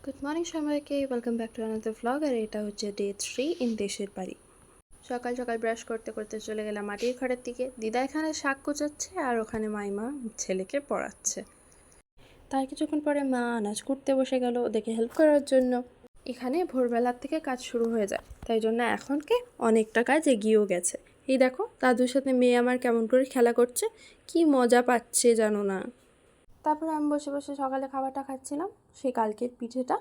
Good morning সবাইকে, welcome back to another vlog. আর এটা হচ্ছে ডে 3 ইন দেশের বাড়ি। সকাল সকাল ব্রাশ করতে করতে চলে গেলাম মাটির ঘরের দিকে। দিদা এখানে শাক কুচাচ্ছে আর ওখানে মাইমা ছেলেকে পড়াচ্ছে। তার কিছুক্ষণ পরে মা আনাজ কুটতে বসে গেল ওদেরকে হেল্প করার জন্য। এখানে ভোরবেলার থেকে কাজ শুরু হয়ে যায়, তাই জন্য এখনকে অনেকটা কাজ এগিয়েও গেছে। এই দেখো দাদুর সাথে মেয়ে আমার কেমন করে খেলা করছে, কি মজা পাচ্ছে জানো না। তারপরে আমি বসে বসে সকালে খাবারটা খাচ্ছিলাম, সেই কালকের পিঠেটা।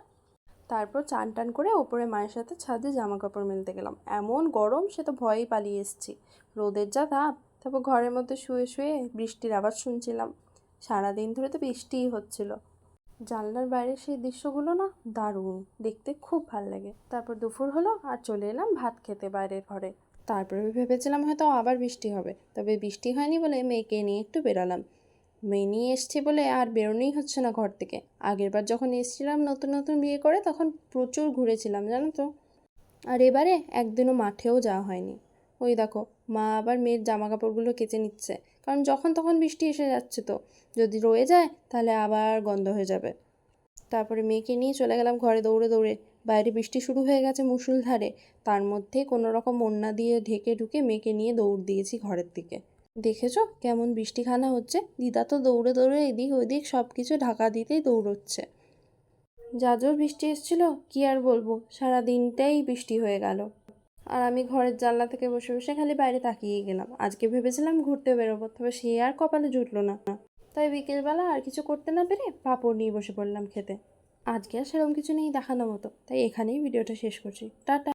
তারপর চান টান করে ওপরে মায়ের সাথে ছাদে জামা কাপড় মেলতে গেলাম। এমন গরম, সে তো ভয়েই পালিয়ে এসেছি, রোদের যা তাপ। তারপর ঘরের মধ্যে শুয়ে শুয়ে বৃষ্টির আওয়াজ শুনছিলাম। সারাদিন ধরে তো বৃষ্টিই হচ্ছিল। জানলার বাইরে সেই দৃশ্যগুলো না দারুণ দেখতে, খুব ভাল লাগে। তারপর দুপুর হলো আর চলে এলাম ভাত খেতে বাইরের ঘরে। তারপরে ভেবেছিলাম হয়তো আবার বৃষ্টি হবে, তবে বৃষ্টি হয়নি বলে মেয়েকে নিয়ে একটু বেরালাম। মেয়ে নিয়ে এসছি বলে আর বেরোনোই হচ্ছে না ঘর থেকে। আগেরবার যখন এসেছিলাম নতুন নতুন বিয়ে করে, তখন প্রচুর ঘুরেছিলাম জানো তো। আর এবারে একদিনও মাঠেও যাওয়া হয়নি। ওই দেখো মা আবার মেয়ের জামা কাপড়গুলো কেচে নিচ্ছে, কারণ যখন তখন বৃষ্টি এসে যাচ্ছে, তো যদি রয়ে যায় তাহলে আবার গন্ধ হয়ে যাবে। তারপরে মেয়েকে নিয়ে চলে গেলাম ঘরে দৌড়ে দৌড়ে। বাইরে বৃষ্টি শুরু হয়ে গেছে মুষলধারে, তার মধ্যে কোনো রকম ওড়না দিয়ে ঢেকে ঢুকে মেয়েকে নিয়ে দৌড় দিয়েছি ঘরের দিকে। দেখেছো কেমন বৃষ্টিখানা হচ্ছে, দিদা তো দৌড়ে দৌড়ে এদিক ওদিক সব কিছু ঢাকা দিতেই দৌড়চ্ছে। যা জোর বৃষ্টি এসেছিল কি আর বলবো, সারা দিনটাই বৃষ্টি হয়ে গেল। আর আমি ঘরের জানলা থেকে বসে বসে খালি বাইরে তাকিয়েই গেলাম। আজকে ভেবেছিলাম ঘুরতে বেরোবো, তবে সে আর কপালে জুটলো না। তাই বিকেলবেলা আর কিছু করতে না পেরে পাঁপড় নিয়ে বসে পড়লাম খেতে। আজকে আর সেরকম কিছু নেই দেখানোর মতো, তাই এখানেই ভিডিওটা শেষ করছি। টাটা।